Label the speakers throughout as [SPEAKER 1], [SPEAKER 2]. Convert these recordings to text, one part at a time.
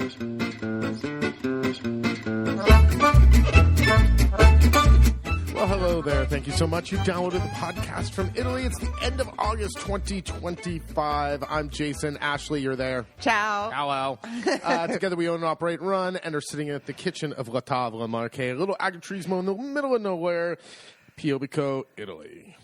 [SPEAKER 1] Well, hello there. Thank you so much. You downloaded the podcast from Italy. It's the end of August 2025. I'm Jason. Ashley, you're there.
[SPEAKER 2] Ciao.
[SPEAKER 1] Hello. Together we own and operate and run and are sitting at the kitchen of La Tavola Marche, a little agriturismo in the middle of nowhere, Piobbico, Italy.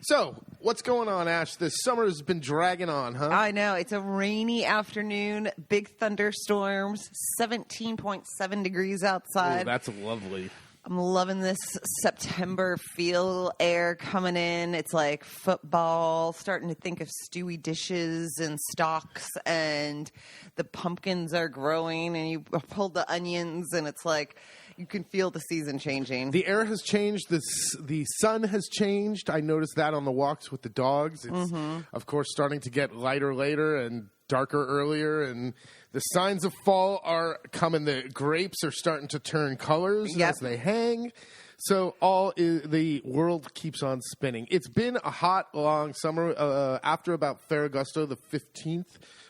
[SPEAKER 1] So, what's going on, Ash? This summer has been dragging on, huh?
[SPEAKER 2] I know. It's a rainy afternoon, big thunderstorms, 17.7 degrees outside.
[SPEAKER 1] Ooh, that's lovely.
[SPEAKER 2] I'm loving this September feel air coming in. It's like football, starting to think of stewy dishes and stocks, and the pumpkins are growing, and you pull the onions, and it's like you can feel the season changing.
[SPEAKER 1] The air has changed. The sun has changed. I noticed that on the walks with the dogs. It's, of course, starting to get lighter later and darker earlier, and the signs of fall are coming. The grapes are starting to turn colors as they hang. So the world keeps on spinning. It's been a hot, long summer. After about Ferragosto, the 15th,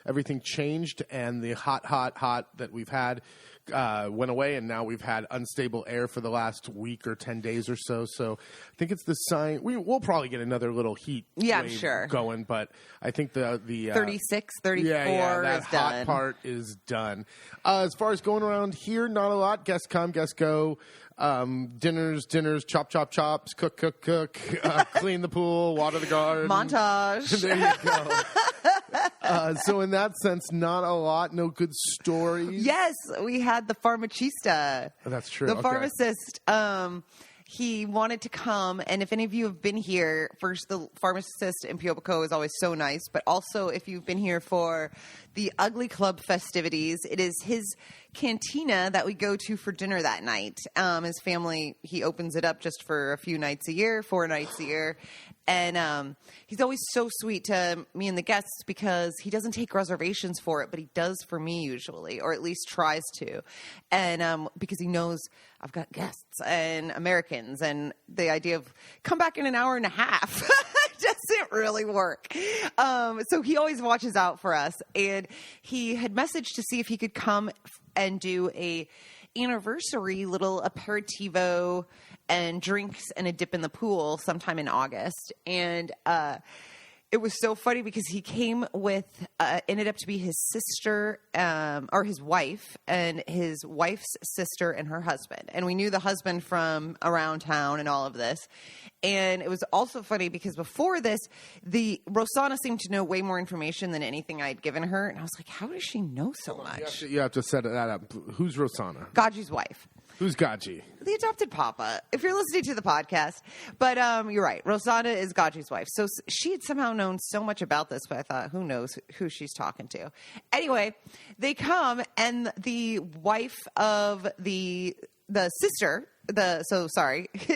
[SPEAKER 1] everything changed, and the hot that we've had went away, and now we've had unstable air for the last week or 10 days or so. So I think it's the sign. We'll probably get another little heat wave going, but I think the
[SPEAKER 2] 36, 34
[SPEAKER 1] that
[SPEAKER 2] is
[SPEAKER 1] hot
[SPEAKER 2] done.
[SPEAKER 1] part is done. As far as going around here, not a lot. Guests come, guests go. Dinners, chop, chops, cook, clean the pool, water the garden.
[SPEAKER 2] Montage.
[SPEAKER 1] There you go. So in that sense, not a lot, no good stories.
[SPEAKER 2] Yes, we had the pharmacista.
[SPEAKER 1] Oh, that's true.
[SPEAKER 2] The
[SPEAKER 1] Okay.
[SPEAKER 2] pharmacist. He wanted to come, and if any of you have been here, first, the pharmacist in Piobbico is always so nice, but also if you've been here for the Ugly Club festivities, it is his cantina that we go to for dinner that night. His family, he opens it up just for a few nights a year, 4 nights a year, and he's always so sweet to me and the guests because he doesn't take reservations for it, but he does for me usually, or at least tries to, and because he knows I've got guests and Americans, and the idea of come back in an hour and a half doesn't really work. So he always watches out for us, and he had messaged to see if he could come and do a anniversary little aperitivo and drinks and a dip in the pool sometime in August. And it was so funny because he came with, ended up to be his sister, or his wife, and his wife's sister and her husband. And we knew the husband from around town and all of this. And it was also funny because before this, Rosanna seemed to know way more information than anything I'd given her. And I was like, how does she know so much?
[SPEAKER 1] You have to set that up. Who's Rosanna?
[SPEAKER 2] Gaji's wife.
[SPEAKER 1] Who's Gaji?
[SPEAKER 2] The adopted papa, if you're listening to the podcast. But you're right. Rosanna is Gaji's wife. So she had somehow known so much about this, but I thought, who knows who she's talking to. Anyway, they come, and the wife of the sister,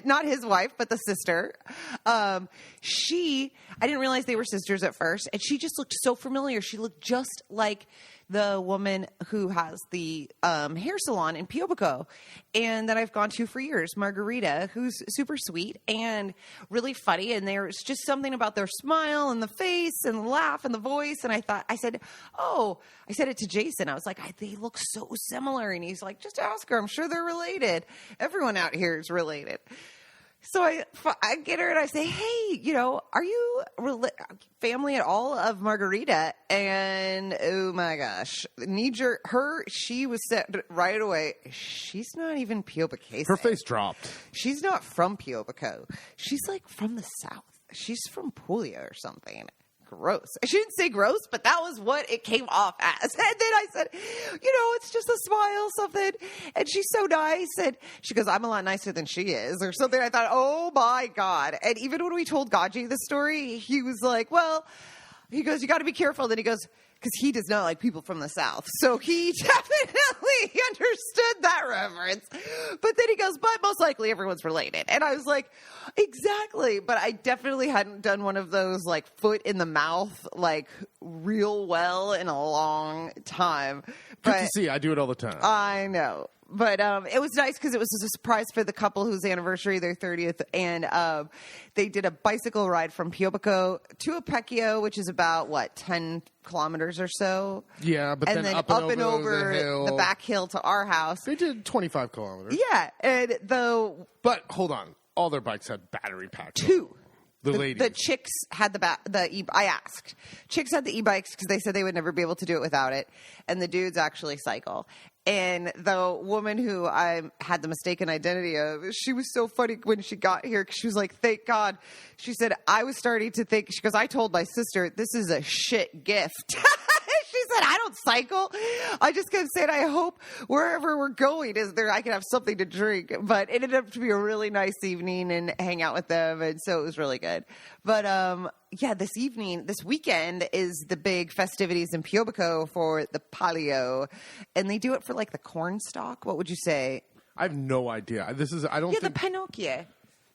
[SPEAKER 2] not his wife, but the sister, I didn't realize they were sisters at first, and she just looked so familiar. She looked just like the woman who has the hair salon in Piobbico, and that I've gone to for years, Margarita, who's super sweet and really funny, and there's just something about their smile and the face and the laugh and the voice, and I said it to Jason. I was like, they look so similar, and he's like, just ask her. I'm sure they're related. Everyone out here is related. So I get her and I say, hey, are you family at all of Margarita? And oh my gosh, she was set right away. She's not even Piobbico.
[SPEAKER 1] Her face dropped.
[SPEAKER 2] She's not from Piobbico. She's like from the South. She's from Palio or something. Gross. I shouldn't say gross, but that was what it came off as. And then I said, it's just a smile, something. And she's so nice. And she goes, I'm a lot nicer than she is, or something. I thought, oh my God. And even when we told Gaji the story, he was like, he goes, you got to be careful. Then he goes, because he does not like people from the South. So he definitely understood that reference. But then he goes, but most likely everyone's related. And I was like, exactly. But I definitely hadn't done one of those like foot in the mouth, like real well in a long time.
[SPEAKER 1] Good to see. I do it all the time.
[SPEAKER 2] I know. But it was nice because it was a surprise for the couple whose anniversary, their 30th, and they did a bicycle ride from Piobbico to Piobbico, which is about 10 kilometers or so.
[SPEAKER 1] Yeah, but
[SPEAKER 2] and
[SPEAKER 1] then up and over
[SPEAKER 2] the back hill to our house.
[SPEAKER 1] They did 25 kilometers.
[SPEAKER 2] Yeah, and
[SPEAKER 1] but hold on, all their bikes had battery packs.
[SPEAKER 2] 2.
[SPEAKER 1] The ladies.
[SPEAKER 2] The chicks had I asked. Chicks had the e-bikes because they said they would never be able to do it without it. And the dudes actually cycle. And the woman who I had the mistaken identity of, she was so funny when she got here because she was like, thank God. She said, I was starting to think, she goes, I told my sister, this is a shit gift. She said, I don't cycle. I just kept saying, I hope wherever we're going is there, I can have something to drink. But it ended up to be a really nice evening and hang out with them. And so it was really good. But this weekend is the big festivities in Piobbico for the Palio. And they do it for like the corn stalk. What would you say?
[SPEAKER 1] I have no idea.
[SPEAKER 2] The Pinocchio.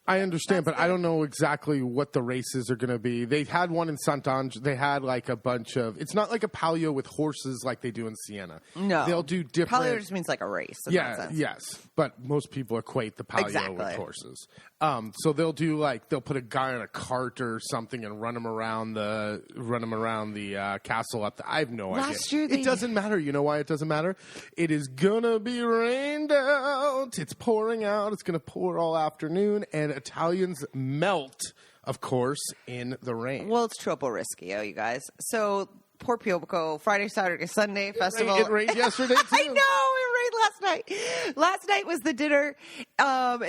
[SPEAKER 1] I understand, but I don't know exactly what the races are going to be. They had one in Sant'Angelo. They had like a bunch of. It's not like a Palio with horses like they do in Siena.
[SPEAKER 2] No,
[SPEAKER 1] they'll do different.
[SPEAKER 2] Palio just means like a race.
[SPEAKER 1] Yes, but most people equate the Palio with horses. So they'll put a guy on a cart or something and run him around the castle up. I have no idea.
[SPEAKER 2] Last year
[SPEAKER 1] it doesn't matter. You know why it doesn't matter? It is gonna be rained out. It's pouring out. It's gonna pour all afternoon and. Italians melt, of course, in the rain.
[SPEAKER 2] Well, it's troppo rischio, you guys. So, poor Piobbico, Friday, Saturday, Sunday festival.
[SPEAKER 1] It rained yesterday, too.
[SPEAKER 2] I know, it rained last night. Last night was the dinner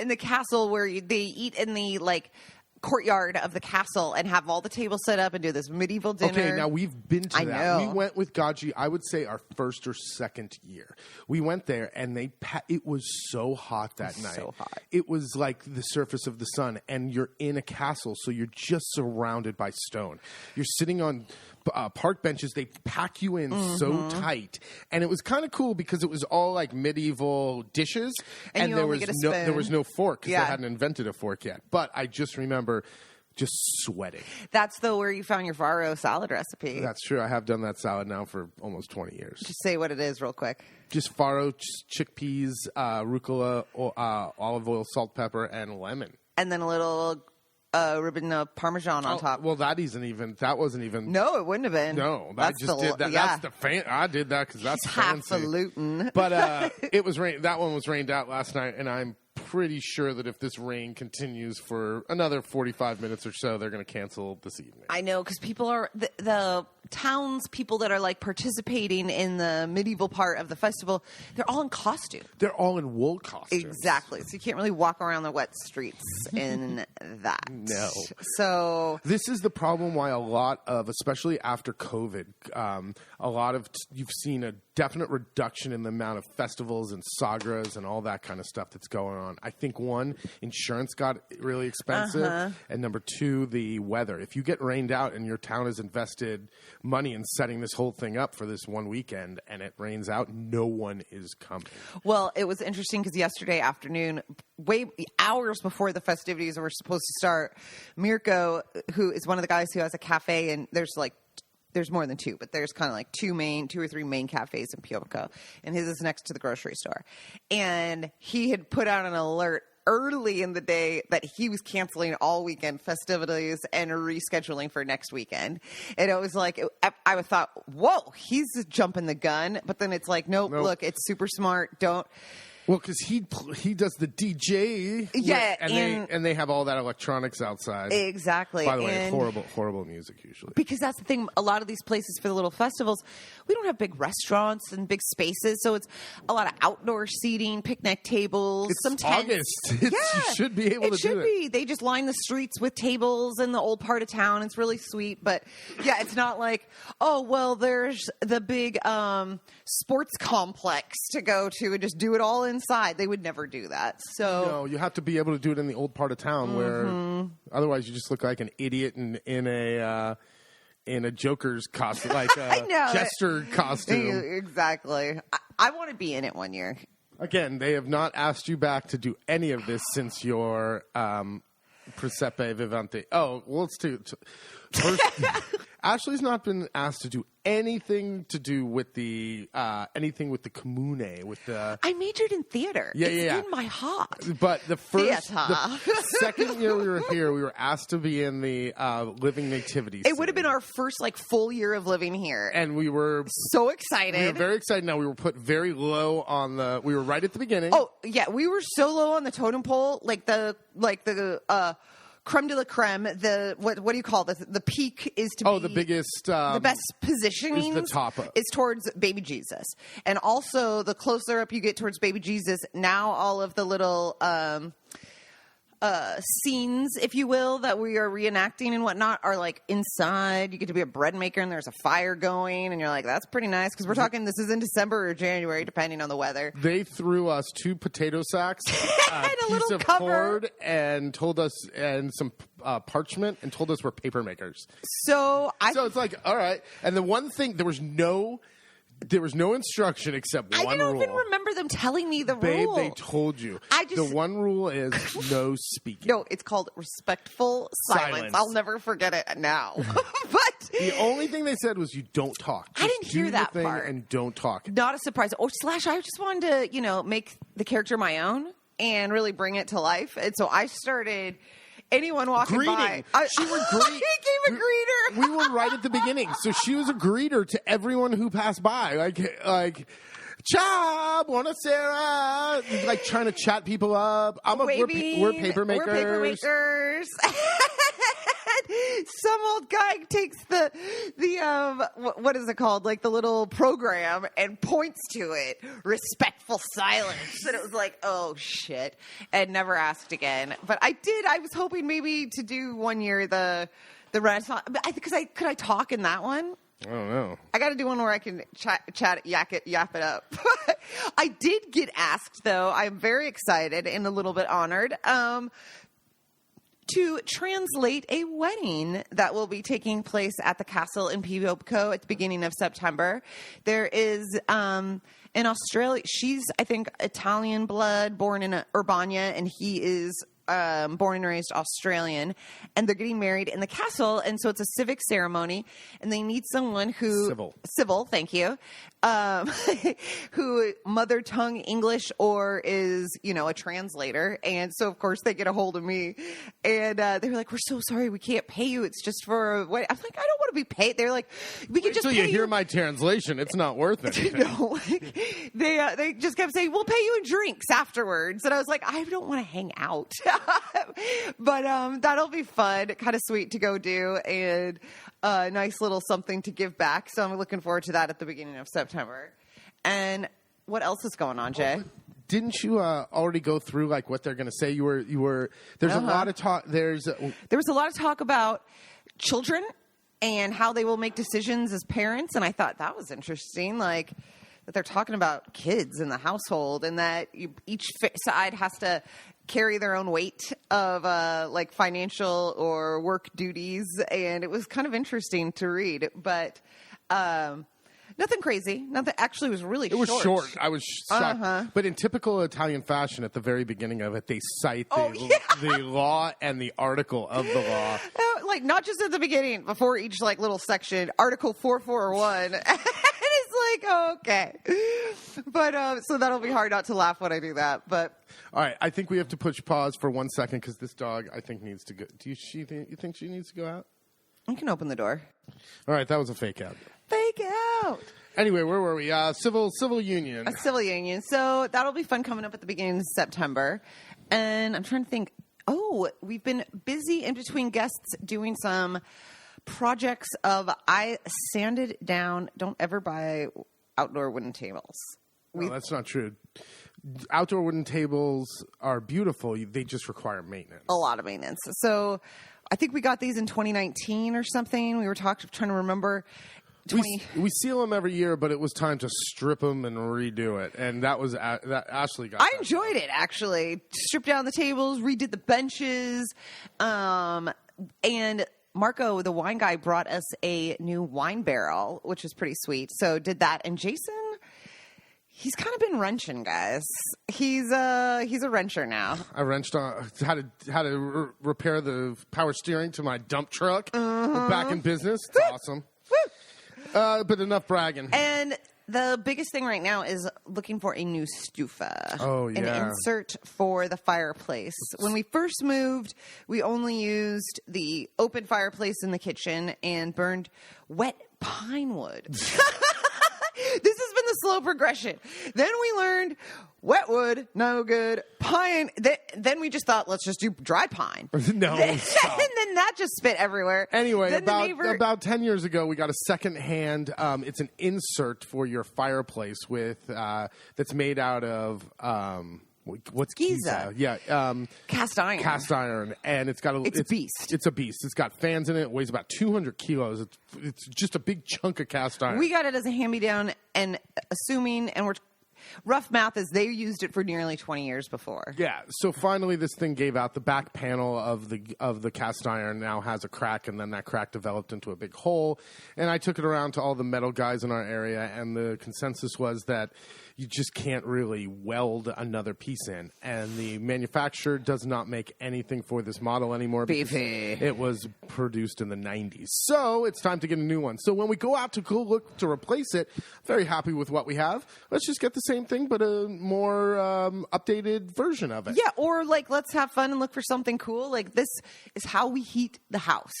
[SPEAKER 2] in the castle where they eat in the, courtyard of the castle and have all the tables set up and do this medieval dinner.
[SPEAKER 1] Okay, now we've been to that.
[SPEAKER 2] Know.
[SPEAKER 1] We went with Gaji, I would say our first or second year. We went there and it was so hot that night.
[SPEAKER 2] So hot.
[SPEAKER 1] It was like the surface of the sun and you're in a castle, so you're just surrounded by stone. You're sitting on park benches. They pack you in so tight. And it was kind of cool because it was all like medieval dishes and there was no fork because they hadn't invented a fork yet. But I just remember just sweating.
[SPEAKER 2] That's where you found your Faro salad recipe.
[SPEAKER 1] That's true. I have done that salad now for almost 20 years.
[SPEAKER 2] Just say what it is real quick.
[SPEAKER 1] Just Faro, chickpeas, rucola, olive oil, salt, pepper, and lemon.
[SPEAKER 2] And then a little ribbon of Parmesan on top.
[SPEAKER 1] Well, that wasn't even.
[SPEAKER 2] No, it wouldn't have been.
[SPEAKER 1] No, I just did that.
[SPEAKER 2] Yeah.
[SPEAKER 1] That's the I did that because that's fancy.
[SPEAKER 2] Highfalutin.
[SPEAKER 1] But it was rain. That one was rained out last night, and I'm pretty sure that if this rain continues for another 45 minutes or so, they're going to cancel this evening.
[SPEAKER 2] I know, because people are the townspeople that are participating in the medieval part of the festival. They're all in costume.
[SPEAKER 1] They're all in wool costumes.
[SPEAKER 2] Exactly. So you can't really walk around the wet streets in that.
[SPEAKER 1] No.
[SPEAKER 2] So
[SPEAKER 1] this is the problem why a lot of, especially after COVID, you've seen a definite reduction in the amount of festivals and sagras and all that kind of stuff that's going on. I think one, insurance got really expensive, and number two, the weather. If you get rained out and your town has invested money in setting this whole thing up for this one weekend and it rains out, no one is coming.
[SPEAKER 2] Well, it was interesting because yesterday afternoon, hours before the festivities were supposed to start, Mirko, who is one of the guys who has a cafe, and there's more than two, but there's kind of two or three main cafes in Piobbico, and his is next to the grocery store. And he had put out an alert early in the day that he was canceling all weekend festivities and rescheduling for next weekend. And it was I thought, whoa, he's jumping the gun. But then it's nope. Look, it's super smart. Don't.
[SPEAKER 1] Well, because he does the DJ, and they have all that electronics outside.
[SPEAKER 2] Exactly.
[SPEAKER 1] By the way, horrible music usually.
[SPEAKER 2] Because that's the thing. A lot of these places for the little festivals, we don't have big restaurants and big spaces, so it's a lot of outdoor seating, picnic tables, some tents.
[SPEAKER 1] August. You should be able to do it. It
[SPEAKER 2] should be. They just line the streets with tables in the old part of town. It's really sweet, but it's not there's the big sports complex to go to and just do it all inside. They would never do that. So
[SPEAKER 1] no, you have to be able to do it in the old part of town where otherwise you just look like an idiot in a Joker's costume, like a jester costume.
[SPEAKER 2] Exactly. I want to be in it one year.
[SPEAKER 1] Again, they have not asked you back to do any of this since your Presepe Vivante. Oh, well, let's do first. Ashley's not been asked to do anything to do with the commune, with the...
[SPEAKER 2] I majored in theater. It's in my heart.
[SPEAKER 1] But the second year we were here, we were asked to be in the living nativity scene.
[SPEAKER 2] It would have been our first full year of living here.
[SPEAKER 1] And we were
[SPEAKER 2] so excited.
[SPEAKER 1] We were very excited. Now we were put very low on the... We were right at the beginning.
[SPEAKER 2] Oh, yeah. We were so low on the totem pole, the creme de la creme, what do you call this? The peak is to be...
[SPEAKER 1] the biggest...
[SPEAKER 2] the best positioning
[SPEAKER 1] is the top.
[SPEAKER 2] Is towards baby Jesus. And also, the closer up you get towards baby Jesus, now all of the little... scenes, if you will, that we are reenacting and whatnot are inside. You get to be a bread maker and there's a fire going and you're like, that's pretty nice, because we're talking this is in December or January depending on the weather.
[SPEAKER 1] They threw us 2 potato sacks,
[SPEAKER 2] and a
[SPEAKER 1] piece
[SPEAKER 2] little
[SPEAKER 1] of
[SPEAKER 2] cover
[SPEAKER 1] cord, and told us, and some parchment, and told us we're paper makers.
[SPEAKER 2] So
[SPEAKER 1] it's like, all right. And the one thing, there was no instruction except one rule.
[SPEAKER 2] I don't even remember them telling me the
[SPEAKER 1] Babe,
[SPEAKER 2] rule.
[SPEAKER 1] they told you. The one rule is no speaking.
[SPEAKER 2] No, it's called respectful silence. I'll never forget it now. But
[SPEAKER 1] the only thing they said was you don't talk.
[SPEAKER 2] I didn't hear that part.
[SPEAKER 1] And don't talk.
[SPEAKER 2] Not a surprise. Or / I just wanted to, make the character my own and really bring it to life. And so I started... Anyone walking by.
[SPEAKER 1] She would greet.
[SPEAKER 2] She became a greeter.
[SPEAKER 1] We were right at the beginning. So she was a greeter to everyone who passed by. Like, ciao, buonasera. Trying to chat people up. We're paper makers.
[SPEAKER 2] We're paper makers. Some old guy takes the what is it called? The little program and points to it. Respectful silence. And it was like, oh shit. And never asked again. But I did. I was hoping maybe to do one year the Renaissance. Could I talk in that one?
[SPEAKER 1] I don't know.
[SPEAKER 2] I got to do one where I can yap it up. I did get asked, though. I'm very excited and a little bit honored. To translate a wedding that will be taking place at the castle in Piobbico at the beginning of September. There is in Australia, she's, I think, Italian blood, born in Urbana, and he is born and raised Australian, and they're getting married in the castle, and so it's a civic ceremony, and they need someone who... Civil, thank you. Who mother tongue English or is, a translator. And so, of course, they get a hold of me. And they were like, we're so sorry, we can't pay you. It's just for a wedding. I'm like, I don't want to be paid. They're like, we can just pay you.
[SPEAKER 1] Until you hear my translation, it's not worth it.
[SPEAKER 2] No. They just kept saying, we'll pay you in drinks afterwards. And I was like, I don't want to hang out. But that'll be fun. Kind of sweet to go do. And a nice little something to give back. So I'm looking forward to that at the beginning of September. And what else is going on, Jay?
[SPEAKER 1] Didn't you already go through what they're going to say? You were. There's a lot of talk. There
[SPEAKER 2] was a lot of talk about children and how they will make decisions as parents, and I thought that was interesting. That they're talking about kids in the household, and that each side has to carry their own weight of financial or work duties, and it was kind of interesting to read, but. Nothing crazy. Nothing. Actually, it was really short.
[SPEAKER 1] It was short. I was shocked. But in typical Italian fashion, at the very beginning of it, they cite the law and the article of the law.
[SPEAKER 2] Not just at the beginning, before each little section, Article 441. And it's okay. But so that'll be hard not to laugh when I do that. But
[SPEAKER 1] all right, I think we have to push pause for 1 second because this dog, I think, needs to go. You think she needs to go out?
[SPEAKER 2] You can open the door.
[SPEAKER 1] All right, that was a fake out.
[SPEAKER 2] Fake out.
[SPEAKER 1] Anyway, where were we? Civil union.
[SPEAKER 2] A civil union. So that'll be fun coming up at the beginning of September. And I'm trying to think. Oh, we've been busy in between guests doing some projects of I sanded down. Don't ever buy outdoor wooden tables.
[SPEAKER 1] No, that's not true. Outdoor wooden tables are beautiful. They just require maintenance.
[SPEAKER 2] A lot of maintenance. So I think we got these in 2019 or something. We were trying to remember.
[SPEAKER 1] We seal them every year, but it was time to strip them and redo it. And that was that Ashley got.
[SPEAKER 2] I enjoyed it, actually. Stripped down the tables, redid the benches. And Marco, the wine guy, brought us a new wine barrel, which was pretty sweet. So did that. And Jason, He's kind of been wrenching, guys. He's a wrencher now.
[SPEAKER 1] I wrenched on how to repair the power steering to my dump truck. We're back in business. It's awesome. But enough bragging.
[SPEAKER 2] And the biggest thing right now is looking for a new stufa.
[SPEAKER 1] Oh, yeah.
[SPEAKER 2] An insert for the fireplace. When we first moved, we only used the open fireplace in the kitchen and burned wet pine wood. This has been the slow progression. Then we learned wet wood, no good. Pine, then we just thought, let's just do dry pine.
[SPEAKER 1] No, stop.
[SPEAKER 2] And then that just spit everywhere.
[SPEAKER 1] Anyway, about 10 years ago, we got a second-hand, it's an insert for your fireplace that's made out of... what's
[SPEAKER 2] Giza?
[SPEAKER 1] Yeah,
[SPEAKER 2] Cast iron.
[SPEAKER 1] Cast iron, and it's a beast. It's a beast. It's got fans in it. It weighs about 200 kilos. It's just a big chunk of cast iron.
[SPEAKER 2] We got it as a hand-me-down, and we're rough math is they used it for nearly 20 years before.
[SPEAKER 1] Yeah. So finally, this thing gave out. The back panel of the cast iron now has a crack, and then that crack developed into a big hole. And I took it around to all the metal guys in our area, and the consensus was that you just can't really weld another piece in. And the manufacturer does not make anything for this model anymore because it was produced in the 90s. So it's time to get a new one. So when we go out to go look to replace it, very happy with what we have. Let's just get the same thing, but a more updated version of it.
[SPEAKER 2] Yeah, or like let's have fun and look for something cool. Like this is how we heat the house.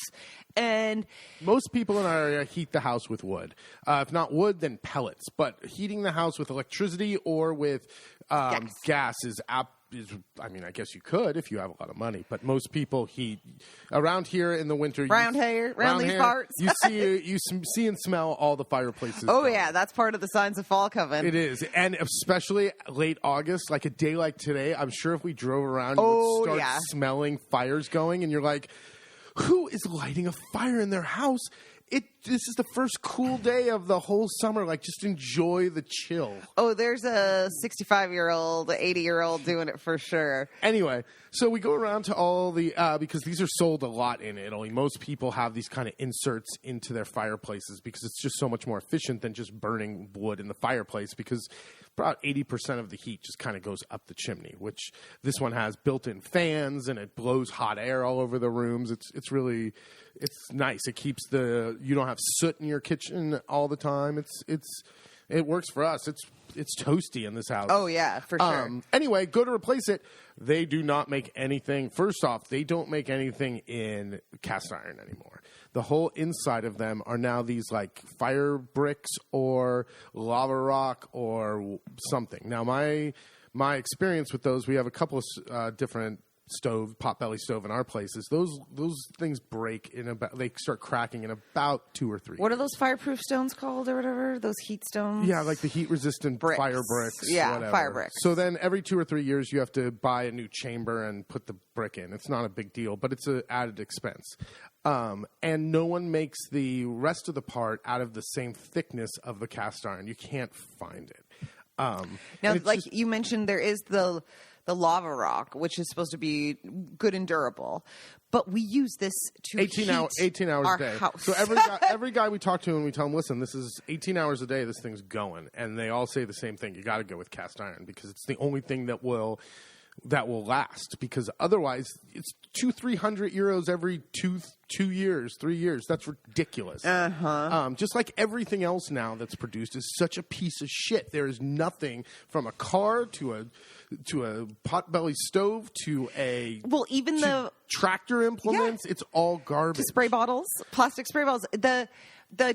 [SPEAKER 2] And
[SPEAKER 1] most people in our area heat the house with wood. If not wood, then pellets. But heating the house with electricity or with gas is I mean, I guess you could if you have a lot of money. But most people heat around here in the winter.
[SPEAKER 2] Around these parts.
[SPEAKER 1] You see and smell all the fireplaces.
[SPEAKER 2] Oh, yeah. That's part of the signs of fall coming.
[SPEAKER 1] It is. And especially late August, like a day like today, I'm sure if we drove around, you would start smelling fires going. And you're like, who is lighting a fire in their house? This is the first cool day of the whole summer. Like, just enjoy the chill.
[SPEAKER 2] Oh, there's a 65-year-old, 80-year-old doing it for sure.
[SPEAKER 1] Anyway, so we go around to all the because these are sold a lot in Italy. Most people have these kind of inserts into their fireplaces because it's just so much more efficient than just burning wood in the fireplace, because about 80% of the heat just kind of goes up the chimney, which this one has built-in fans, and it blows hot air all over the rooms. It's really... It's nice. It keeps you don't have soot in your kitchen all the time. It works for us. It's toasty in this house.
[SPEAKER 2] Oh yeah, for sure.
[SPEAKER 1] Anyway, go to replace it. They do not make anything. First off, they don't make anything in cast iron anymore. The whole inside of them are now these like fire bricks or lava rock or something. Now my experience with those, we have a couple of different potbelly stove in our places. Those things break they start cracking in about 2 or 3
[SPEAKER 2] What are those fireproof stones called or whatever? Those heat stones?
[SPEAKER 1] Yeah, like the heat resistant fire bricks.
[SPEAKER 2] Yeah,
[SPEAKER 1] whatever.
[SPEAKER 2] fire bricks.
[SPEAKER 1] So then every 2 or 3 years you have to buy a new chamber and put the brick in. It's not a big deal, but it's an added expense. And no one makes the rest of the part out of the same thickness of the cast iron. You can't find it.
[SPEAKER 2] Now, like you mentioned, there is the lava rock, which is supposed to be good and durable. But we use this to 18 hours
[SPEAKER 1] a day.
[SPEAKER 2] House.
[SPEAKER 1] So every guy we talk to and we tell them, listen, this is 18 hours a day, this thing's going. And they all say the same thing. You got to go with cast iron because it's the only thing that will last, because otherwise it's 200-300 euros every 3 years. That's ridiculous. Just like everything else now that's produced is such a piece of shit. There is nothing from a car to a potbelly stove to the tractor implements. Yeah. It's all garbage.
[SPEAKER 2] To spray bottles, plastic spray bottles. The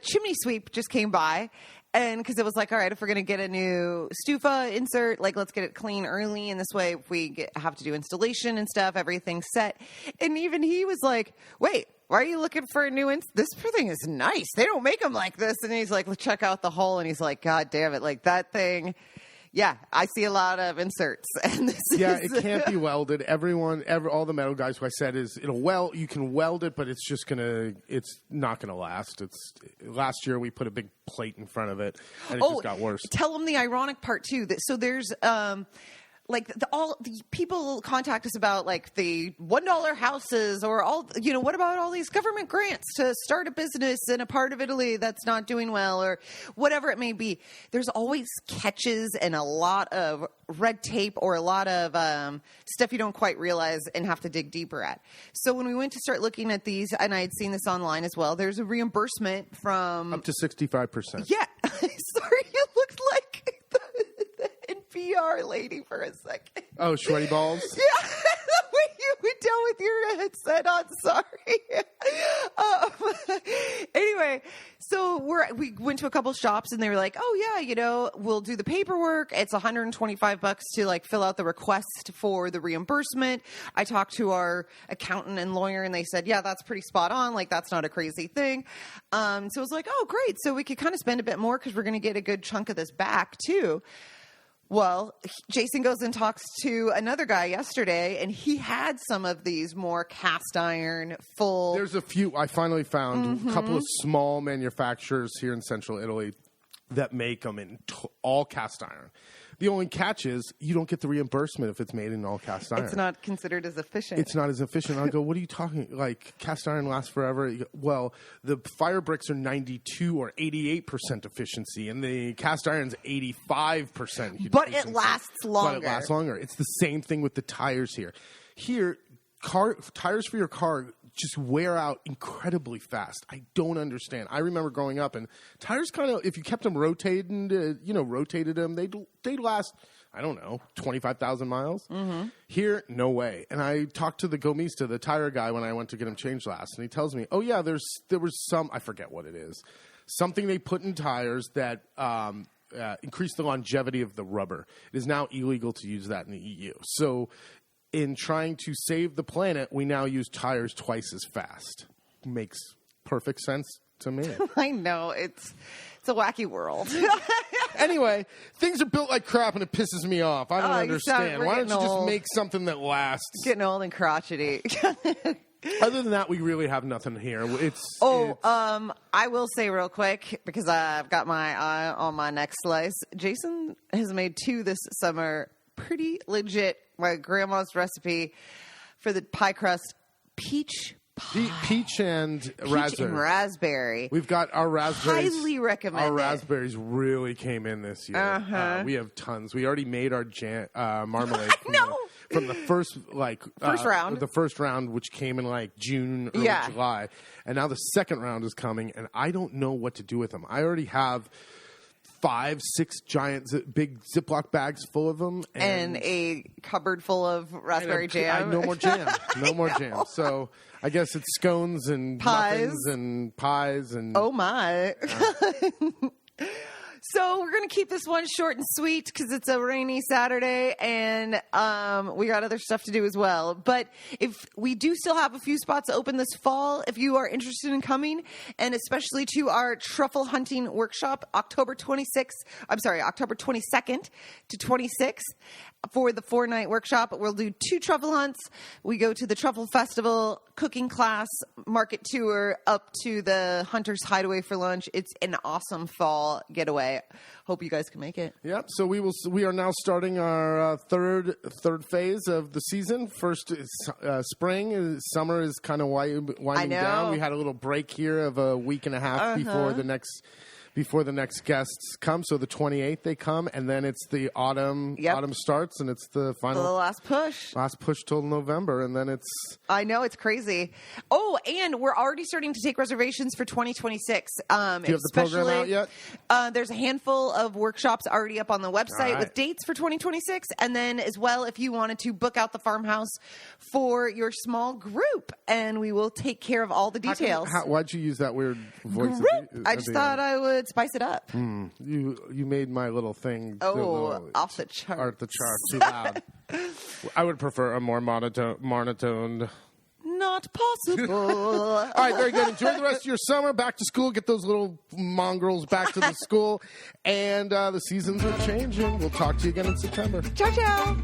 [SPEAKER 2] chimney sweep just came by. And because it was like, all right, if we're going to get a new stufa insert, like let's get it clean early. And this way, if we have to do installation and stuff, everything's set. And even he was like, wait, why are you looking for a new this thing is nice. They don't make them like this. And he's like, let's check out the hole. And he's like, God damn it. Like that thing. Yeah, I see a lot of inserts. And
[SPEAKER 1] it can't be welded. All the metal guys who I said you can weld it, but it's not gonna last. Last year we put a big plate in front of it, and it just got worse.
[SPEAKER 2] Tell them the ironic part too. So there's like all the people contact us about like the $1 houses or all, what about all these government grants to start a business in a part of Italy that's not doing well or whatever it may be. There's always catches and a lot of red tape or a lot of stuff you don't quite realize and have to dig deeper at. So when we went to start looking at these, and I had seen this online as well, there's a reimbursement from
[SPEAKER 1] up to 65%.
[SPEAKER 2] Yeah. Sorry, you looked like the NPR lady for a second.
[SPEAKER 1] Oh, sweaty balls?
[SPEAKER 2] Yeah, the way you went down with your headset on. Sorry. Anyway, so we went to a couple shops and they were like, "Oh yeah, we'll do the paperwork. It's $125 to like fill out the request for the reimbursement." I talked to our accountant and lawyer, and they said, "Yeah, that's pretty spot on. Like that's not a crazy thing." So I was like, "Oh, great! So we could kind of spend a bit more because we're going to get a good chunk of this back too." Well, Jason goes and talks to another guy yesterday, and he had some of these more cast iron full.
[SPEAKER 1] There's a few. I finally found a couple of small manufacturers here in central Italy that make them in all cast iron. The only catch is you don't get the reimbursement if it's made in all cast iron.
[SPEAKER 2] It's not considered as efficient.
[SPEAKER 1] It's not as efficient. I go, what are you talking? Like cast iron lasts forever. You go, well, the fire bricks are 92 or 88% efficiency, and the cast iron's 85%.
[SPEAKER 2] But it lasts longer.
[SPEAKER 1] But it lasts longer. It's the same thing with the tires here. Here, tires for your car just wear out incredibly fast. I don't understand. I remember growing up, and tires kind of, if you kept them rotated them, they'd last, I don't know, 25,000 miles. Mm-hmm. Here, no way. And I talked to the Gomista, the tire guy, when I went to get him changed last, and he tells me, oh yeah, there was some, I forget what it is, something they put in tires that increased the longevity of the rubber. It is now illegal to use that in the EU. So in trying to save the planet, we now use tires twice as fast. Makes perfect sense to me.
[SPEAKER 2] I know. It's a wacky world.
[SPEAKER 1] Anyway, things are built like crap and it pisses me off. I don't understand. Why don't you just make something that lasts?
[SPEAKER 2] Getting old and crotchety.
[SPEAKER 1] Other than that, we really have nothing here.
[SPEAKER 2] I will say real quick, because I've got my eye on my next slice. Jason has made 2 this summer. Pretty legit. My grandma's recipe for the pie crust, peach pie.
[SPEAKER 1] Peach and
[SPEAKER 2] raspberry.
[SPEAKER 1] We've got our raspberries.
[SPEAKER 2] Highly recommend
[SPEAKER 1] Our raspberries really came in this year. Uh-huh. We have tons. We already made our marmalade. From the first round. The first round, which came in like June, early July. And now the second round is coming, and I don't know what to do with them. I already have 5, 6 giant big Ziploc bags full of them.
[SPEAKER 2] And a cupboard full of raspberry jam.
[SPEAKER 1] No more jam. No more jam. So I guess it's scones and muffins and pies. And
[SPEAKER 2] oh, my. So we're going to keep this one short and sweet because it's a rainy Saturday and we got other stuff to do as well. But if we do still have a few spots open this fall, if you are interested in coming, and especially to our truffle hunting workshop, October 22nd to 26th for the 4-night workshop. We'll do 2 truffle hunts. We go to the Truffle Festival, cooking class, market tour, up to the Hunter's Hideaway for lunch. It's an awesome fall getaway. Hope you guys can make it.
[SPEAKER 1] Yep. So we are now starting our third phase of the season. First is spring. Summer is kind of winding down. We had a little break here of a week and a half before the next guests come. So the 28th they come, and then it's the autumn. Yep. Autumn starts, and it's the final.
[SPEAKER 2] The last push.
[SPEAKER 1] Last push till November, and then it's.
[SPEAKER 2] I know, it's crazy. Oh, and we're already starting to take reservations for 2026.
[SPEAKER 1] Do you have the program out yet?
[SPEAKER 2] There's a handful of workshops already up on the website with dates for 2026, and then as well, if you wanted to book out the farmhouse for your small group, and we will take care of all the details.
[SPEAKER 1] Why'd you use that weird voice?
[SPEAKER 2] I just thought I would spice it up.
[SPEAKER 1] You made my little thing
[SPEAKER 2] off the chart.
[SPEAKER 1] Off the chart too loud. I would prefer a more monotoned.
[SPEAKER 2] Not possible.
[SPEAKER 1] All right, very good. Enjoy the rest of your summer. Back to school. Get those little mongrels back to the school. And the seasons are changing. We'll talk to you again in September.
[SPEAKER 2] Ciao, ciao.